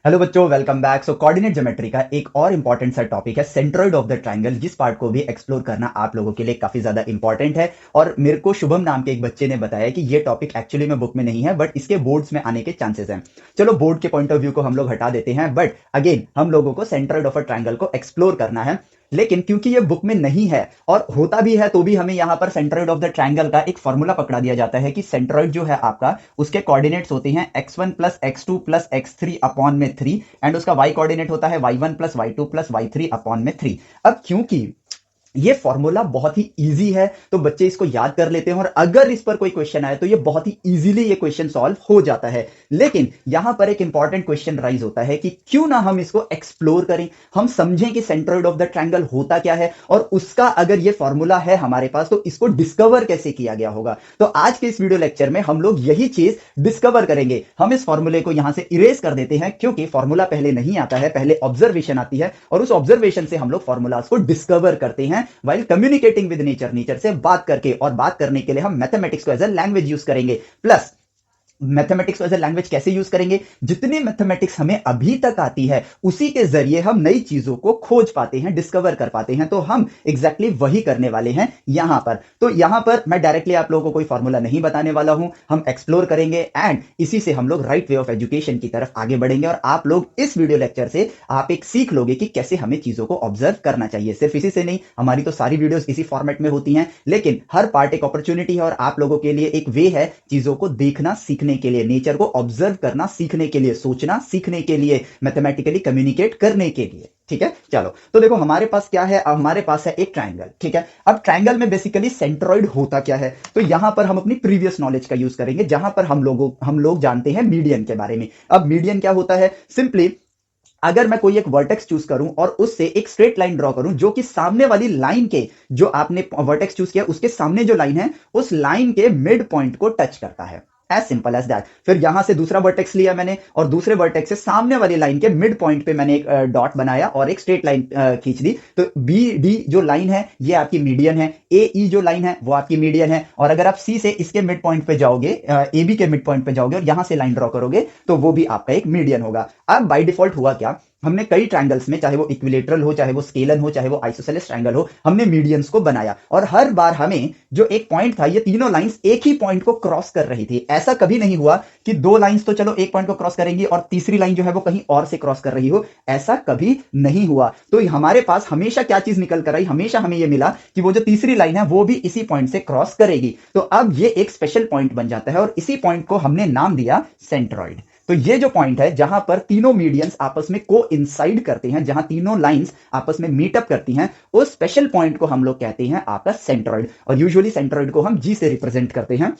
Hello बच्चों, welcome back. सो coordinate geometry का एक और इंपॉर्टेंट सा टॉपिक है सेंट्रॉइड ऑफ द ट्रायंगल, जिस पार्ट को भी एक्सप्लोर करना आप लोगों के लिए काफी ज्यादा इंपॉर्टेंट है। और मेरे को शुभम नाम के एक बच्चे ने बताया कि ये टॉपिक एक्चुअली में बुक में नहीं है, बट इसके बोर्ड्स में आने के चांसेस हैं। चलो, बोर्ड के पॉइंट ऑफ व्यू को हम लोग हटा देते हैं, बट अगेन हम लोगों को सेंट्रॉइड ऑफ अ ट्रायंगल को एक्सप्लोर करना है। लेकिन क्योंकि ये बुक में नहीं है और होता भी है तो भी हमें यहां पर सेंट्रॉइड ऑफ द ट्रायंगल का एक फॉर्मूला पकड़ा दिया जाता है कि सेंट्रॉइड जो है आपका, उसके कोऑर्डिनेट्स होते हैं x1 plus x2 plus x3 upon में 3, एंड उसका y कोऑर्डिनेट होता है y1 plus y2 plus y3 upon में 3। अब क्योंकि ये फॉर्मूला बहुत ही इजी है तो बच्चे इसको याद कर लेते हैं, और अगर इस पर कोई क्वेश्चन आए तो ये बहुत ही इजीली ये क्वेश्चन सॉल्व हो जाता है। लेकिन यहां पर एक इंपॉर्टेंट क्वेश्चन राइज होता है कि क्यों ना हम इसको एक्सप्लोर करें, हम समझें कि सेंट्रॉइड ऑफ द ट्रायंगल होता क्या है, और उसका अगर ये फॉर्मूला है हमारे पास तो इसको डिस्कवर कैसे किया गया होगा। तो आज के इस वीडियो लेक्चर में हम लोग यही चीज डिस्कवर करेंगे। हम इस फॉर्मूले को यहां से इरेज कर देते हैं, क्योंकि फॉर्मूला पहले नहीं आता है, पहले ऑब्जर्वेशन आती है, और उस ऑब्जर्वेशन से हम लोग फॉर्मूलाज को डिस्कवर करते हैं while communicating with nature. Nature से बात करके, और बात करने के लिए हम मैथमेटिक्स को एज अ लैंग्वेज यूज करेंगे। Plus mathematics as a language कैसे यूज करेंगे, जितनी मैथमेटिक्स हमें अभी तक आती है उसी के जरिए हम नई चीजों को खोज पाते हैं, डिस्कवर कर पाते हैं। तो हम एग्जैक्टली वही करने वाले हैं यहां पर। तो यहां पर मैं डायरेक्टली आप लोगों को कोई फॉर्मूला नहीं बताने वाला हूं, हम एक्सप्लोर करेंगे एंड इसी से हम लोग राइट वे ऑफ एजुकेशन की तरफ आगे बढ़ेंगे। और आप लोग इस वीडियो लेक्चर से आप एक सीख लोगे कि कैसे हमें चीजों को ऑब्जर्व करना चाहिए। सिर्फ इसी से नहीं, हमारी तो सारी वीडियोस इसी फॉर्मेट में होती हैं, लेकिन हर पार्ट एक अपॉर्चुनिटी है और आप लोगों के लिए एक वे है चीजों को देखना सीखने के लिए, नेचर को ऑब्जर्व करना सीखने के लिए, सोचना सीखने के लिए, मैथमेटिकली कम्युनिकेट करने के लिए। ठीक है, चलो तो देखो हमारे पास क्या है। हमारे पास है एक ट्रायंगल। ठीक है, अब ट्रायंगल में बेसिकली सेंट्रॉइड होता क्या है, तो यहां पर हम अपनी प्रीवियस नॉलेज का यूज करेंगे, जहां पर हम लोग जानते हैं मीडियन के बारे में। अब मीडियन क्या होता है, सिंपली अगर मैं कोई एक वर्टेक्स चूज करूं और उससे एक स्ट्रेट लाइन ड्रॉ करूं जो कि सामने वाली लाइन के, जो आपने वर्टेक्स चूज किया उसके सामने जो लाइन है उस लाइन के मिड पॉइंट को टच करता है, एज सिंपल एज दैट। फिर यहां से दूसरा वर्टेक्स लिया मैंने और दूसरे वर्टेक्स से सामने वाली लाइन के मिड पॉइंट पे मैंने एक डॉट बनाया और एक स्ट्रेट लाइन खींच दी। तो बी डी जो लाइन है ये आपकी मीडियन है, ए ई जो लाइन है वो आपकी मीडियन है, और अगर आप सी से इसके मिड पॉइंट पे जाओगे, ए बी के मिड पॉइंट पे जाओगे और यहां से लाइन ड्रॉ करोगे तो वो भी आपका एक मीडियन होगा। अब बाय डिफॉल्ट हुआ क्या, हमने कई ट्रायंगल्स में, चाहे वो इक्विलेटरल हो, चाहे वो स्केलन हो, चाहे वो आइसोसेलेस ट्रायंगल हो, हमने मीडियंस को बनाया, और हर बार हमें जो एक पॉइंट था, ये तीनों लाइंस एक ही पॉइंट को क्रॉस कर रही थी। ऐसा कभी नहीं हुआ कि दो लाइंस तो चलो एक पॉइंट को क्रॉस करेंगी और तीसरी लाइन जो है वो कहीं और से क्रॉस कर रही हो, ऐसा कभी नहीं हुआ। तो हमारे पास हमेशा क्या चीज निकल कर आई, हमेशा हमें यह मिला कि वो जो तीसरी लाइन है वो भी इसी पॉइंट से क्रॉस करेगी। तो अब ये एक स्पेशल पॉइंट बन जाता है और इसी पॉइंट को हमने नाम दिया सेंट्रॉइड। तो ये जो पॉइंट है जहां पर तीनों मीडियंस आपस में कोइंसाइड करते हैं, जहां तीनों लाइंस आपस में मीटअप करती हैं, उस स्पेशल पॉइंट को हम लोग कहते हैं आपका सेंट्रॉइड। और यूजुअली सेंट्रॉइड को हम जी से रिप्रेजेंट करते हैं।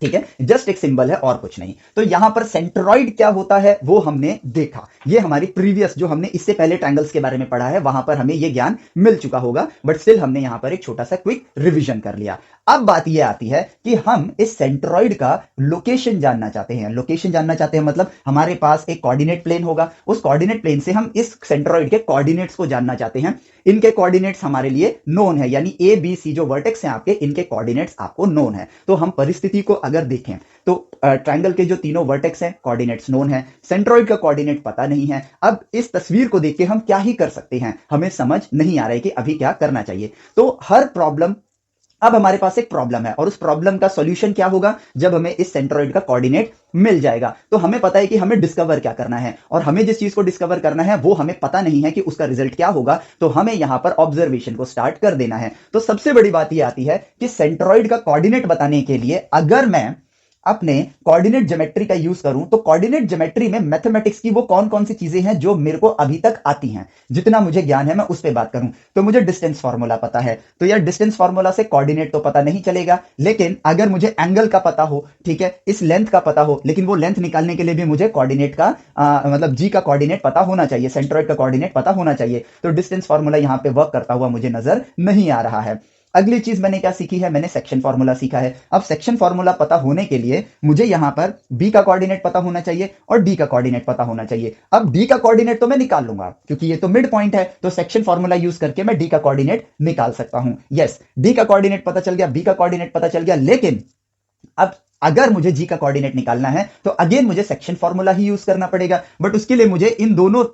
ठीक है, जस्ट एक सिंबल है और कुछ नहीं। तो यहां पर सेंट्रॉइड क्या होता है वो हमने देखा। ये हमारी प्रीवियस, जो हमने इससे पहले ट्रायंगल्स के बारे में पढ़ा है, वहां पर हमें ये ज्ञान मिल चुका होगा, बट स्टिल हमने यहां पर एक छोटा सा क्विक रिवीजन कर लिया। अब बात यह आती है कि हम इस सेंट्रॉइड का लोकेशन जानना चाहते हैं। लोकेशन जानना चाहते हैं मतलब हमारे पास एक कोऑर्डिनेट प्लेन होगा, उस कोऑर्डिनेट प्लेन से हम इस सेंट्रॉइड के कोऑर्डिनेट्स को जानना चाहते हैं। इनके कोऑर्डिनेट्स हमारे लिए नोन है, यानी ए बी सी जो वर्टेक्स हैं आपके, इनके कोऑर्डिनेट्स आपको नोन है। तो हम परिस्थिति को अगर देखें तो ट्रायंगल के जो तीनों वर्टेक्स हैं कोऑर्डिनेट्स नोन है, सेंट्रॉइड का कोऑर्डिनेट पता नहीं है। अब इस तस्वीर को देख के हम क्या ही कर सकते हैं, हमें समझ नहीं आ रहा है कि अभी क्या करना चाहिए। तो हर प्रॉब्लम, अब हमारे पास एक प्रॉब्लम है और उस प्रॉब्लम का सॉल्यूशन क्या होगा, जब हमें इस सेंट्रॉइड का कोऑर्डिनेट मिल जाएगा तो हमें पता है कि हमें डिस्कवर क्या करना है, और हमें जिस चीज को डिस्कवर करना है वो हमें पता नहीं है कि उसका रिजल्ट क्या होगा। तो हमें यहां पर ऑब्जर्वेशन को स्टार्ट कर देना है। तो सबसे बड़ी बात यह आती है कि सेंट्रॉइड का कोऑर्डिनेट बताने के लिए अगर मैं अपने कोऑर्डिनेट ज्योमेट्री का यूज करूं तो कोऑर्डिनेट ज्योमेट्री में मैथमेटिक्स की वो कौन कौन सी चीजें हैं जो मेरे को अभी तक आती हैं, जितना मुझे ज्ञान है मैं उस पर बात करूं। तो मुझे डिस्टेंस फार्मूला पता है, तो यार डिस्टेंस फार्मूला से कोऑर्डिनेट तो पता नहीं चलेगा, लेकिन अगर मुझे एंगल का पता हो, ठीक है, इस लेंथ का पता हो, लेकिन वो लेंथ निकालने के लिए भी मुझे कोऑर्डिनेट का मतलब जी का कोऑर्डिनेट पता होना चाहिए, सेंट्रॉइड का कोऑर्डिनेट पता होना चाहिए। तो डिस्टेंस फार्मूला यहां पे वर्क करता हुआ मुझे नजर नहीं आ रहा है। अगली चीज मैंने क्या सीखी है, मैंने सेक्शन फार्मूला सीखा है। अब सेक्शन फार्मूला पता होने के लिए मुझे यहां पर बी का कोऑर्डिनेट पता होना चाहिए और डी का कोऑर्डिनेट पता होना चाहिए। अब डी का कोऑर्डिनेट तो मैं निकाल लूंगा क्योंकि ये तो मिड पॉइंट है, तो सेक्शन फार्मूला यूज करके मैं डी का कोऑर्डिनेट निकाल सकता हूं। यस, डी का कोऑर्डिनेट पता चल गया, बी का कोऑर्डिनेट पता चल गया, लेकिन अब अगर मुझे जी का कोऑर्डिनेट निकालना है तो अगेन मुझे सेक्शन फॉर्मूला ही यूज करना पड़ेगा, बट उसके लिए मुझे इन दोनों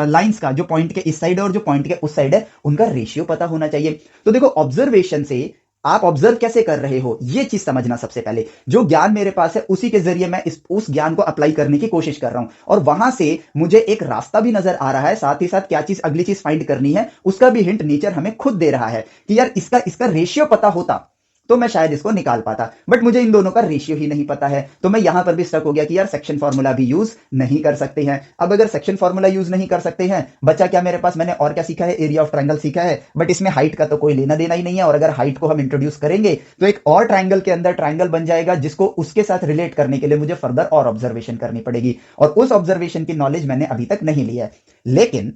लाइंस का, जो पॉइंट के इस साइड है और जो पॉइंट के उस साइड है, उनका रेशियो पता होना चाहिए। तो देखो, ऑब्जर्वेशन से आप ऑब्जर्व कैसे कर रहे हो ये चीज समझना। सबसे पहले जो ज्ञान मेरे पास है उसी के जरिए मैं उस ज्ञान को अप्लाई करने की कोशिश कर रहा हूं, और वहां से मुझे एक रास्ता भी नजर आ रहा है, साथ ही साथ क्या चीज अगली चीज फाइंड करनी है उसका भी हिंट नेचर हमें खुद दे रहा है कि यार इसका रेशियो पता होता तो मैं शायद इसको निकाल पाता, बट मुझे इन दोनों का रेशियो ही नहीं पता है। तो मैं यहां पर भी स्टक हो गया कि यार सेक्शन फॉर्मूला भी यूज नहीं कर सकते हैं। अब अगर सेक्शन फॉर्मूला यूज नहीं कर सकते हैं, बचा क्या मेरे पास? मैंने और क्या सीखा है? एरिया ऑफ ट्रायंगल सीखा है, बट इसमें हाइट का तो कोई लेना देना ही नहीं है, और अगर हाइट को हम इंट्रोड्यूस करेंगे तो एक और ट्रायंगल के अंदर ट्रायंगल बन जाएगा, जिसको उसके साथ रिलेट करने के लिए मुझे फर्दर और ऑब्जर्वेशन करनी पड़ेगी, और उस ऑब्जर्वेशन की नॉलेज मैंने अभी तक नहीं लिया है। लेकिन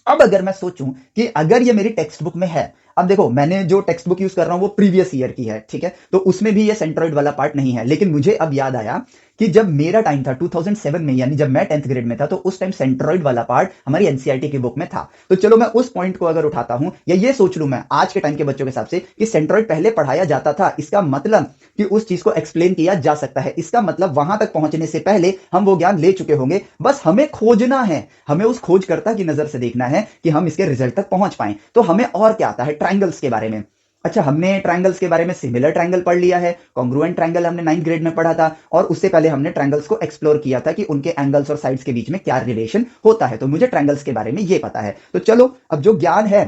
अब अगर मैं सोचूं कि अगर ये मेरी टेक्स्ट बुक में है, अब देखो मैंने जो टेक्स्ट बुक यूज कर रहा हूं वो प्रीवियस ईयर की है, ठीक है, तो उसमें भी ये सेंट्रॉइड वाला पार्ट नहीं है, लेकिन मुझे अब याद आया कि जब मेरा टाइम था 2007 में, यानी जब मैं 10th ग्रेड में था, तो उस टाइम सेंट्रॉइड वाला पार्ट हमारी एनसीईआरटी की बुक में था। तो चलो मैं उस पॉइंट को अगर उठाता हूं, या ये सोच लूं मैं आज के टाइम के बच्चों के हिसाब से कि सेंट्रॉइड पहले पढ़ाया जाता था, इसका मतलब कि उस चीज को एक्सप्लेन किया जा सकता है, इसका मतलब वहां तक पहुंचने से पहले हम वो ज्ञान ले चुके होंगे, बस हमें खोजना है, हमें उस खोजकर्ता की नजर से देखना है कि हम इसके रिजल्ट तक पहुंच पाए। तो हमें और क्या आता है? ट्रायंगल्स के बारे में। अच्छा, हमने ट्रायंगल्स के बारे में सिमिलर ट्रायंगल पढ़ लिया है, कॉन्ग्रुएंट ट्रायंगल हमने 9th ग्रेड में पढ़ा था, और उससे पहले हमने ट्रायंगल्स को एक्सप्लोर किया था कि उनके एंगल्स और साइड्स के बीच में क्या रिलेशन होता है, तो मुझे ट्रायंगल्स के बारे में ये पता है। तो चलो, अब जो ज्ञान है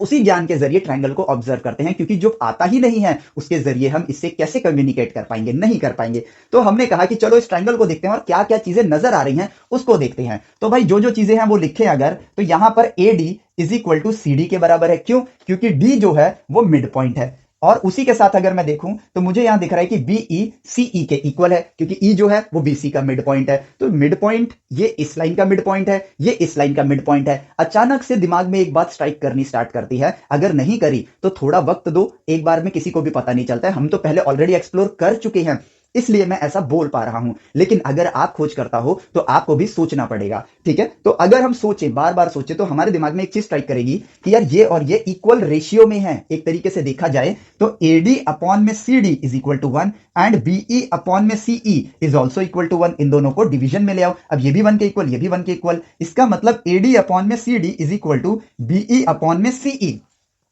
उसी ज्ञान के जरिए ट्रायंगल को ऑब्जर्व करते हैं, क्योंकि जो आता ही नहीं है उसके जरिए हम इससे कैसे कम्युनिकेट कर पाएंगे? नहीं कर पाएंगे। तो हमने कहा कि चलो इस ट्रायंगल को देखते हैं और क्या क्या चीजें नजर आ रही हैं उसको देखते हैं। तो भाई जो जो चीजें हैं वो लिखे अगर, तो यहां पर A D is equal to C D के बराबर है। क्यों? क्योंकि डी जो है वो मिड पॉइंट है, और उसी के साथ अगर मैं देखूं तो मुझे यहां दिख रहा है कि बीई सीई के इक्वल है, क्योंकि ई जो है वो बीसी का मिड पॉइंट है। तो मिड पॉइंट, ये इस लाइन का मिड पॉइंट है, ये इस लाइन का मिड पॉइंट है। अचानक से दिमाग में एक बात स्ट्राइक करनी स्टार्ट करती है, अगर नहीं करी तो थोड़ा वक्त दो, एक बार में किसी को भी पता नहीं चलता है, हम तो पहले ऑलरेडी एक्सप्लोर कर चुके हैं, इसलिए मैं ऐसा बोल पा रहा हूं। लेकिन अगर आप खोज करता हो तो आपको भी सोचना पड़ेगा, ठीक है? तो अगर हम सोचें, बार बार सोचें, तो हमारे दिमाग में एक चीज स्ट्राइक करेगी कि यार ये और ये इक्वल रेशियो में है। एक तरीके से देखा जाए तो एडी अपॉन में C D is equal to 1 and BE upon में CE is also equal to 1। इन दोनों को डिवीजन में ले आओ, अब ये भी 1 के इक्वल, ये भी 1 के इक्वल, इसका मतलब एडी अपॉन में C D is equal to BE upon में सीई।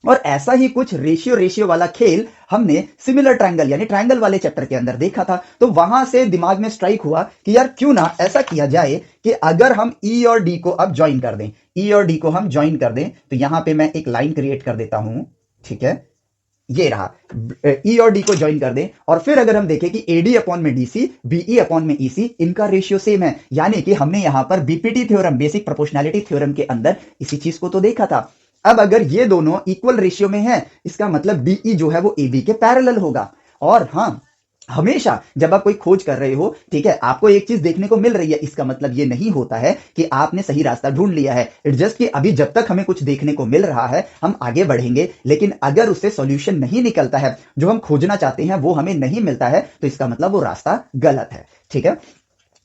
और ऐसा ही कुछ रेशियो रेशियो वाला खेल हमने सिमिलर ट्रायंगल यानी ट्रायंगल वाले चैप्टर के अंदर देखा था। तो वहां से दिमाग में स्ट्राइक हुआ कि यार क्यों ना ऐसा किया जाए कि अगर हम ई और डी को अब ज्वाइन कर दें, ई और डी को हम ज्वाइन कर दें, तो यहां पे मैं एक लाइन क्रिएट कर देता हूं, ठीक है, ये रहा, ई और डी को ज्वाइन कर दें, और फिर अगर हम देखें कि एडी अपॉन में डीसी, बीई अपॉन में ईसी, इनका रेशियो सेम है, यानी कि हमने यहां पर BPT theorem, basic proportionality theorem के अंदर इसी चीज को तो देखा था। अब अगर ये दोनों इक्वल रेशियो में है, इसका मतलब डीई जो है वो एबी के पैरेलल होगा। और हां, हमेशा जब आप कोई खोज कर रहे हो, ठीक है, आपको एक चीज देखने को मिल रही है, इसका मतलब ये नहीं होता है कि आपने सही रास्ता ढूंढ लिया है। इट्स जस्ट कि अभी जब तक हमें कुछ देखने को मिल रहा है हम आगे बढ़ेंगे, लेकिन अगर उससे सॉल्यूशन नहीं निकलता है, जो हम खोजना चाहते हैं वो हमें नहीं मिलता है, तो इसका मतलब वो रास्ता गलत है, ठीक है?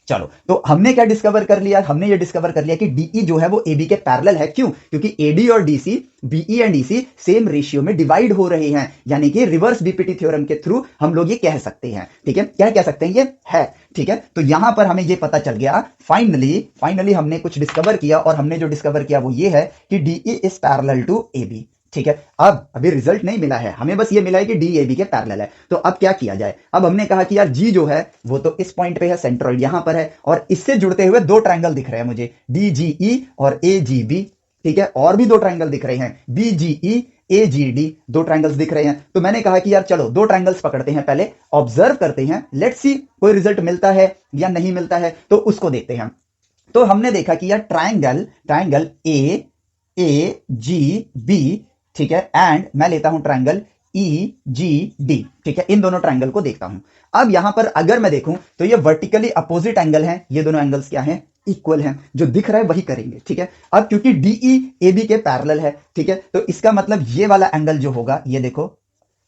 चलो, तो हमने क्या डिस्कवर कर लिया? हमने ये डिस्कवर कर लिया कि डीई जो है वो एबी के पैरेलल है। क्यों? क्योंकि एडी और DC, BE and EC same ratio में डिवाइड हो रहे हैं, यानी कि रिवर्स बीपीटी थ्योरम के थ्रू हम लोग ये कह सकते हैं, ठीक है? क्या कह सकते हैं? ये है, ठीक है? तो यहां पर हमें ये पता चल गया, फाइनली हमने कुछ डिस्कवर किया, और हमने जो डिस्कवर किया वो ये है कि DE is parallel to AB, ठीक है? अब अभी रिजल्ट नहीं मिला है हमें, बस ये मिला है कि डी ए बी के पैरेलल है। तो अब क्या किया जाए? अब हमने कहा कि यार जी जो है वो तो इस पॉइंट पे है, सेंट्रॉइड यहां पर है, और इससे जुड़ते हुए दो ट्रायंगल दिख रहे हैं मुझे, डी जी ई और ए जी बी, ठीक है? और भी दो ट्रायंगल दिख रहे हैं, बी जी ई ए जी डी, दो ट्रायंगल्स दिख रहे हैं। तो मैंने कहा कि यार चलो दो ट्रायंगल्स पकड़ते हैं, पहले ऑब्जर्व करते हैं, लेट्स सी कोई रिजल्ट मिलता है या नहीं मिलता है, तो उसको देखते हैं। तो हमने देखा कि यार ट्रायंगल ए जी बी, ठीक है, एंड मैं लेता हूं ट्रायंगल ई जी डी, ठीक है, इन दोनों ट्रायंगल को देखता हूं। अब यहां पर अगर मैं देखूं तो ये वर्टिकली अपोजिट एंगल हैं, ये दोनों एंगल्स क्या हैं? इक्वल हैं, जो दिख रहा है वही करेंगे, ठीक है? अब क्योंकि डीई एबी के पैरेलल है, ठीक है, तो इसका मतलब ये वाला एंगल जो होगा, ये देखो,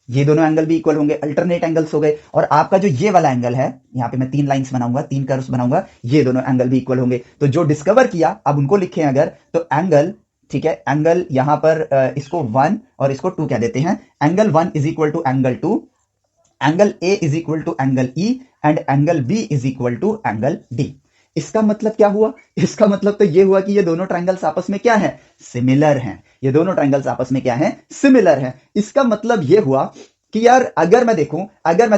ये दोनों एंगल भी इक्वल होंगे, अल्टरनेट एंगल्स हो गए, और आपका जो ये वाला एंगल है, यहां पे मैं 3 लाइंस बनाऊंगा, 3 कर्व्स बनाऊंगा, ये दोनों एंगल भी इक्वल होंगे। तो जो डिस्कवर किया, अब उनको लिखें अगर, तो एंगल, ठीक है, एंगल यहां पर इसको 1 और इसको 2 कह देते हैं। Angle 1 is equal to angle 2, angle A is equal to angle E, and angle B is equal to angle D. इसका मतलब क्या हुआ? इसका मतलब तो ये हुआ कि ये दोनों ट्रायंगल्स आपस में क्या है? सिमिलर हैं। ये दोनों ट्रायंगल्स आपस में क्या है? सिमिलर हैं। इसका मतलब ये हुआ कि यार अगर मैं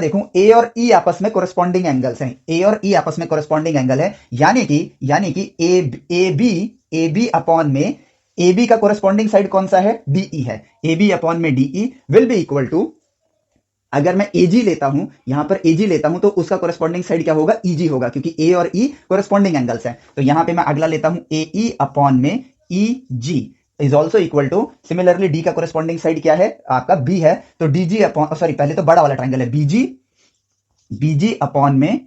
देखूं ए और ई आपस में कोरस्पॉन्डिंग एंगल्स हैं, ए और ई आपस में कोरस्पॉन्डिंग एंगल है, यानी कि ए बी अपॉन में ए बी का कोरस्पॉन्डिंग साइड कौन सा है? डीई है। ए बी अपॉन में DE will be equal to, अगर मैं एजी लेता हूं, यहां पर एजी लेता हूं, तो उसका कोरस्पॉन्डिंग साइड क्या होगा? ईजी होगा, क्योंकि ए और ई कोरस्पॉन्डिंग एंगल्स हैं। तो यहां पे मैं अगला लेता हूं ए ई अपॉन में E G is also equal to, similarly D का कोरस्पॉन्डिंग साइड क्या है? आपका बी है, तो डीजी अपॉन, सॉरी पहले तो बड़ा वाला ट्राइंगल है बीजी, बीजी अपॉन में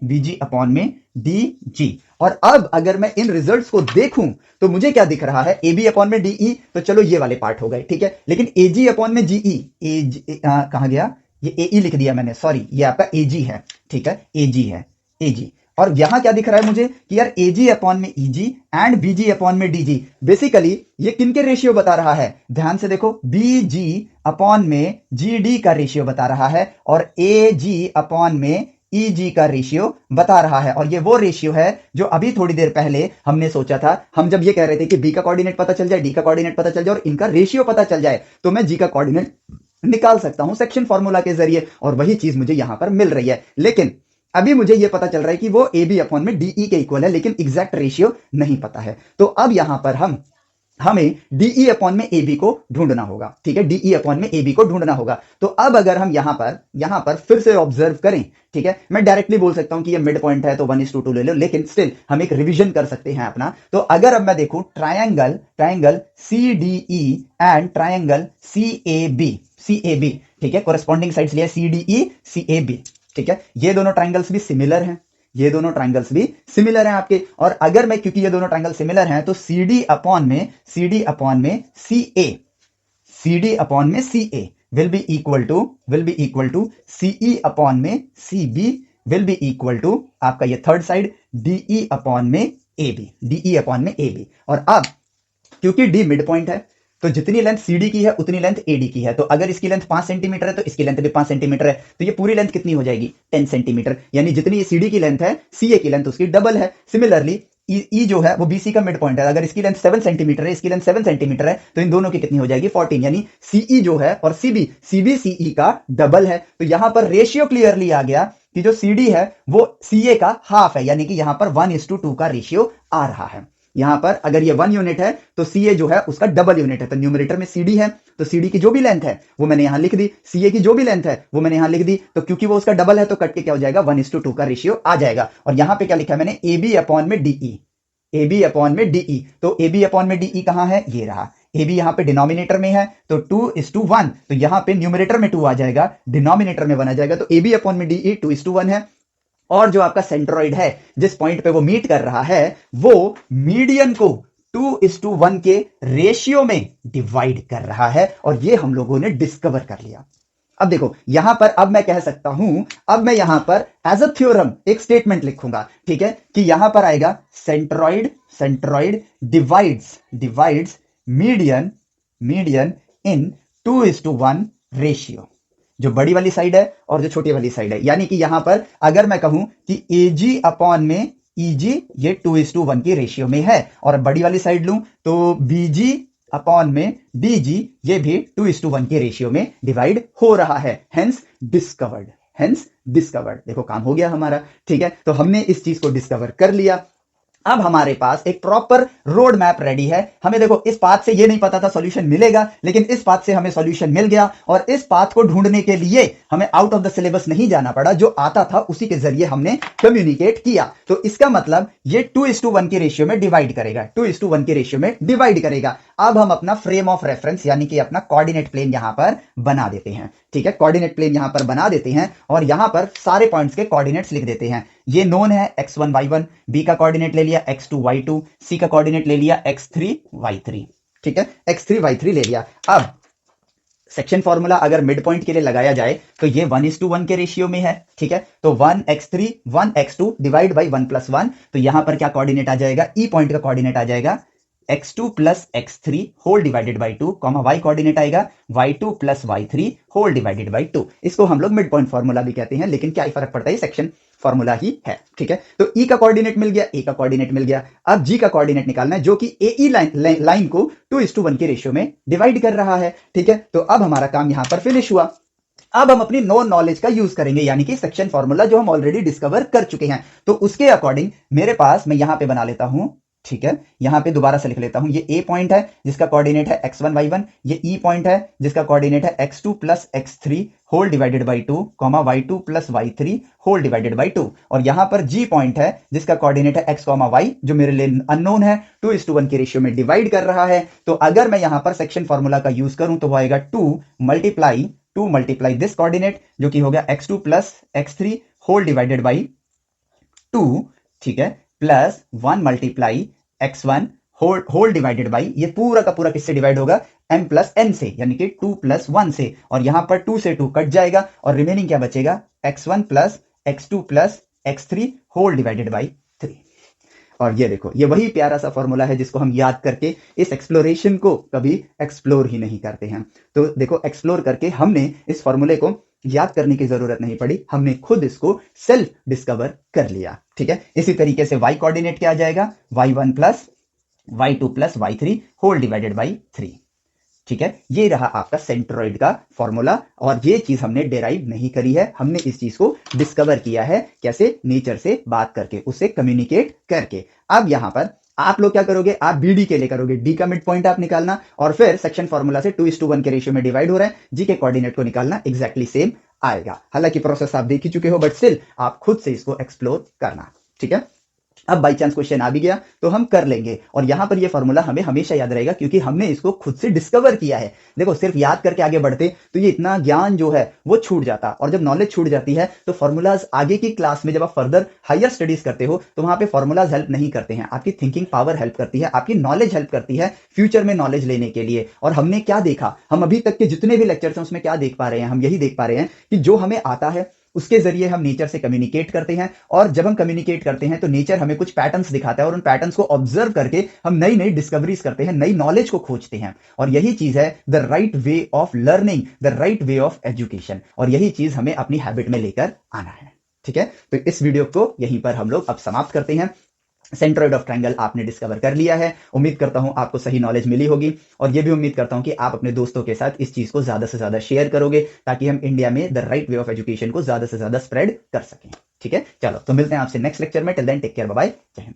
डी जी। और अब अगर मैं इन रिजल्ट्स को देखूं तो मुझे क्या दिख रहा है? ए बी अपॉन में डीई, तो चलो ये वाले पार्ट हो गए, ठीक है। लेकिन एजी अपॉन में जीई, कहां गया? ये एई लिख दिया मैंने, सॉरी, ये आपका एजी है, ठीक है, एजी है, एजी। और यहां क्या दिख रहा है मुझे कि यार एजी अपॉन में ईजी एंड बीजी अपॉन में डीजी, बेसिकली ये किनके रेशियो बता रहा है? ध्यान से देखो, बीजी अपॉन में जीडी का रेशियो बता रहा है, और एजी अपॉन में ईजी का रेशियो बता रहा है। और ये वो रेशियो है जो अभी थोड़ी देर पहले हमने सोचा था। हम जब ये कह रहे थे कि बी का कोऑर्डिनेट पता चल जाए, डी का कोऑर्डिनेट पता चल जाए और इनका रेशियो पता चल जाए, तो मैं जी का कोऑर्डिनेट निकाल सकता हूं सेक्शन फॉर्मूला के जरिए, और वही चीज मुझे यहां पर मिल रही है। लेकिन अभी मुझे यह पता चल रहा है कि वो ए बी अपॉन में डीई के इक्वल है, लेकिन एग्जैक्ट रेशियो नहीं पता है। तो अब यहां पर हमें डीई अपॉन में ए बी को ढूंढना होगा, ठीक है, डीई अपॉन में ए बी को ढूंढना होगा। तो अब अगर हम यहां पर फिर से ऑब्जर्व करें, ठीक है, मैं डायरेक्टली बोल सकता हूं कि ये मिड पॉइंट है तो 1:2 ले लो, लेकिन स्टिल हम एक रिवीजन कर सकते हैं अपना। तो अगर अब मैं देखूं triangle C D E and triangle C A B, ठीक है, कोरस्पॉन्डिंग साइड्स लिया सी D E C A B, ठीक है, ये दोनों ट्रायंगल्स भी सिमिलर हैं, ये दोनों ट्रायंगल्स भी सिमिलर हैं आपके। और अगर मैं, क्योंकि ये दोनों ट्रायंगल सिमिलर हैं, तो CD अपॉन में CA will be equal to CE upon में CB will be equal to आपका ये थर्ड साइड DE अपॉन में AB। और अब क्योंकि D मिड पॉइंट है, तो जितनी लेंथ CD की है उतनी लेंथ AD की है। तो अगर इसकी लेंथ 5 सेंटीमीटर है तो इसकी लेंथ भी 5 सेंटीमीटर है, तो ये पूरी लेंथ कितनी हो जाएगी? 10 सेंटीमीटर। यानी जितनी CD की लेंथ है, CA की लेंथ उसकी डबल है। सिमिलरली E जो है वो BC का मिड पॉइंट है, अगर इसकी लेंथ 7 सेंटीमीटर है, इसकी लेंथ 7 सेंटीमीटर है, तो इन दोनों की कितनी हो जाएगी? 14। यानी CE जो है और CB CE का डबल है। तो यहां पर रेशियो क्लियरली आ गया कि जो CD है वो CA का हाफ है, यानी कि यहां पर 1:2 का रेशियो आ रहा है। यहां पर अगर ये 1 यूनिट है तो CA जो है उसका डबल यूनिट है। तो न्यूमरेटर में CD है, तो CD की जो भी लेंथ है वो मैंने यहां लिख दी, CA की जो भी लेंथ है वो मैंने यहां लिख दी। तो क्योंकि वो उसका डबल है तो कट के क्या हो जाएगा? 1:2 का रेशियो आ जाएगा। और यहां पे क्या लिखा है मैंने? AB अपॉन में DE, तो AB अपॉन में DE कहां है? ये रहा। AB यहां पे डिनोमिनेटर में है, तो 2:1, तो यहां पे न्यूमरेटर में 2 आ जाएगा, डिनोमिनेटर में 1 आ जाएगा। तो AB अपॉन में DE 2:1 है। और जो आपका सेंट्रॉइड है, जिस पॉइंट पे वो मीट कर रहा है, वो मीडियन को 2:1 के रेशियो में डिवाइड कर रहा है, और ये हम लोगों ने डिस्कवर कर लिया। अब देखो यहां पर, अब मैं कह सकता हूं, अब मैं यहां पर एज अ थ्योरम एक स्टेटमेंट लिखूंगा, ठीक है, कि यहां पर आएगा सेंट्रॉइड डिवाइड्स मीडियन इन 2:1 रेशियो, जो बड़ी वाली साइड है और जो छोटी वाली साइड है। यानी कि यहां पर अगर मैं कहूं कि AG अपॉन में EG ये 2:1 की रेशियो में है, और बड़ी वाली साइड लूं तो BG अपॉन में DG ये भी 2:1 के रेशियो में डिवाइड हो रहा है। Hence discovered. देखो काम हो गया हमारा, ठीक है। तो हमने इस चीज को डिस्कवर कर लिया। अब हमारे पास एक प्रॉपर रोड मैप रेडी है। हमें देखो इस पाथ से ये नहीं पता था सॉल्यूशन मिलेगा, लेकिन इस पाथ से हमें सॉल्यूशन मिल गया, और इस पाथ को ढूंढने के लिए हमें आउट ऑफ द सिलेबस नहीं जाना पड़ा, जो आता था उसी के जरिए हमने कम्युनिकेट किया। तो इसका मतलब ये 2:1 के रेशियो में डिवाइड करेगा। अब हम अपना फ्रेम ऑफ रेफरेंस यानी कि अपना कोऑर्डिनेट प्लेन यहां पर बना देते हैं, ठीक है, कोऑर्डिनेट प्लेन यहां पर बना देते हैं, और यहां पर सारे पॉइंट्स के कोऑर्डिनेट्स लिख देते हैं। ये नोन है x1 y1, b का कोऑर्डिनेट ले लिया x2 y2, c का कोऑर्डिनेट ले लिया x3 y3, ठीक है, x3 y3 ले लिया। अब सेक्शन फॉर्मूला अगर मिड पॉइंट के लिए लगाया जाए तो ये 1:1 के रेशियो में है, ठीक है। तो 1x3 1x2 डिवाइड बाई 1 + 1, तो यहां पर क्या कोऑर्डिनेट आ जाएगा? ई पॉइंट का कोऑर्डिनेट आ जाएगा x2 plus x3 whole divided by 2, y coordinate आएगा y2 plus y3 whole divided by 2। इसको हम लोग मिड पॉइंट फॉर्मूला भी कहते हैं, लेकिन क्या ही फर्क पड़ता है, सेक्शन फॉर्मूला ही है। ठीक है, तो E का कोऑर्डिनेट मिल गया, A का कोऑर्डिनेट मिल गया। अब G का कोऑर्डिनेट निकालना है, जो कि AE लाइन को 2:1 के रेशियो में डिवाइड कर रहा है। ठीक है, तो अब हमारा काम यहां पर फिनिश हुआ। अब हम अपनी नो नॉलेज का यूज करेंगे, यानी कि सेक्शन फॉर्मूला जो हम ऑलरेडी डिस्कवर कर चुके हैं। तो उसके अकॉर्डिंग मेरे पास, मैं यहां पे बना लेता हूं, ठीक है, यहां पे दोबारा से लिख लेता हूं, ये ए पॉइंट है जिसका कोऑर्डिनेट है x1 y1, ये ई पॉइंट है जिसका कोऑर्डिनेट है x2 plus x3 whole divided by 2, y2 plus y3 whole divided by 2, और यहां पर जी पॉइंट है जिसका कोऑर्डिनेट है x, y, जो मेरे लिए अननोन है, 2:1 के रेशियो में डिवाइड कर रहा है। तो अगर मैं यहां पर सेक्शन फॉर्मूला का यूज करूं तो वो आएगा 2 मल्टीप्लाई दिस कोऑर्डिनेट, जो कि हो गया x2 plus x3 whole divided by 2, ठीक है, plus 1 multiply x1 whole divided by, ये पूरा का पूरा किससे डिवाइड होगा, m प्लस n से, यानी कि 2 प्लस 1 से, और यहां पर 2 से 2 कट जाएगा और रिमेनिंग क्या बचेगा, x1 plus x2 plus x3 whole divided by 3। और ये देखो, ये वही प्यारा सा फॉर्मूला है जिसको हम याद करके इस एक्सप्लोरेशन को कभी एक्सप्लोर ही नहीं करते हैं। तो देखो, एक्सप्लोर करके हमने इस फॉर्मूले को याद करने की जरूरत नहीं पड़ी, हमने खुद इसको सेल्फ डिस्कवर कर लिया। ठीक है, इसी तरीके से y कोऑर्डिनेट क्या आ जाएगा, y1 plus y2 plus y3 whole divided by 3। ठीक है, ये रहा आपका सेंट्रोइड का फॉर्मूला, और ये चीज हमने डेराइव नहीं करी है, हमने इस चीज को डिस्कवर किया है। कैसे, नेचर से बात करके, उससे कम्युनिकेट करके। अब यहां पर आप लोग क्या करोगे, आप बीडी के लिए करोगे, डी का मिड पॉइंट आप निकालना, और फिर सेक्शन फॉर्मूला से 2:1 के रेशियो में डिवाइड हो रहा है, जी के कोऑर्डिनेट को निकालना, एग्जैक्टली सेम आएगा। हालांकि प्रोसेस आप देख ही चुके हो, बट स्टिल आप खुद से इसको एक्सप्लोर करना। ठीक है, अब बाई चांस क्वेश्चन आ भी गया तो हम कर लेंगे, और यहां पर ये फॉर्मूला हमें हमेशा याद रहेगा, क्योंकि हमने इसको खुद से डिस्कवर किया है। देखो, सिर्फ याद करके आगे बढ़ते तो ये इतना ज्ञान जो है वो छूट जाता, और जब नॉलेज छूट जाती है तो फॉर्मूलाज आगे की क्लास में जब आप फर्दर हायर स्टडीज करते हो तो वहां पे फॉर्मूलाज हेल्प नहीं करते हैं, आपकी थिंकिंग पावर हेल्प करती है, आपकी नॉलेज हेल्प करती है फ्यूचर में नॉलेज लेने के लिए। और हमने क्या देखा, हम अभी तक के जितने भी लेक्चर्स हैं उसमें क्या देख पा रहे हैं, हम यही देख पा रहे हैं कि जो हमें आता है उसके जरिए हम नेचर से कम्युनिकेट करते हैं, और जब हम कम्युनिकेट करते हैं तो नेचर हमें कुछ पैटर्न्स दिखाता है, और उन पैटर्न्स को ऑब्जर्व करके हम नई नई डिस्कवरीज करते हैं, नई नॉलेज को खोजते हैं। और यही चीज है the right way of learning, the right way of education, और यही चीज हमें अपनी हैबिट में लेकर आना है। ठीक है, तो इस वीडियो को यहीं पर हम लोग अब समाप्त करते हैं। सेंट्रोइड ऑफ ट्रायंगल आपने डिस्कवर कर लिया है, उम्मीद करता हूं आपको सही नॉलेज मिली होगी, और ये भी उम्मीद करता हूं कि आप अपने दोस्तों के साथ इस चीज को ज्यादा से ज्यादा शेयर करोगे, ताकि हम इंडिया में the right way of education को ज्यादा से ज्यादा स्प्रेड कर सकें। ठीक है, चलो तो मिलते हैं आपसे नेक्स्ट लेक्चर में। Till then take care, bye bye, जय हिंद।